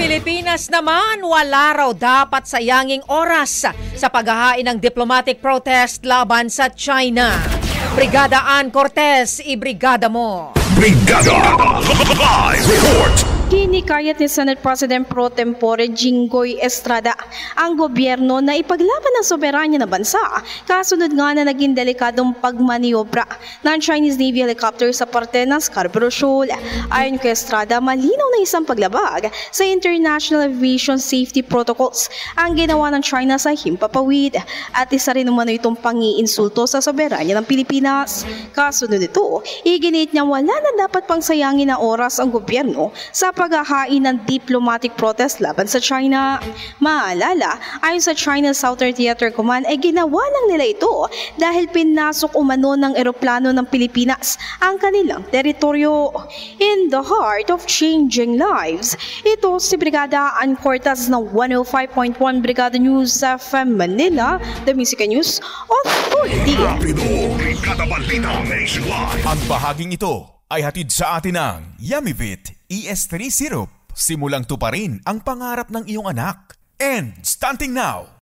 Pilipinas naman, wala raw dapat sayanging oras sa paghahain ng diplomatic protest laban sa China. Brigada Ann Cortez, ibrigada mo. Brigada Live Report. Hinikayat ni Senate President Pro Tempore Jinggoy Estrada ang gobyerno na ipaglaban ang soberanya ng bansa kasunod nga na naging delikadong pagmaniobra ng Chinese Navy helicopter sa parte ng Scarborough Shoal. Ayon kay Estrada, malinaw na isang paglabag sa International Aviation Safety Protocols ang ginawa ng China sa himpapawid at isa rin umano itong pangiinsulto sa soberanya ng Pilipinas. Kasunod ito, iginit niya wala na dapat pang sayangin na oras ang gobyerno sa paghahain ng diplomatic protest laban sa China. Maalala, ayon sa China Southern Theater Command ay ginawa lang nila ito dahil pinasok umano ng eroplano ng Pilipinas ang kanilang teritoryo. In the heart of changing lives, ito si Brigada Ann Cortez ng 105.1 Brigada News FM Manila, the Music News Authority. Brigada Balita Nationwide. Ang bahaging ito ay hatid sa atin ng Yummy-Vit ES3 Syrup. Simulang tuparin ang pangarap ng iyong anak. And starting now,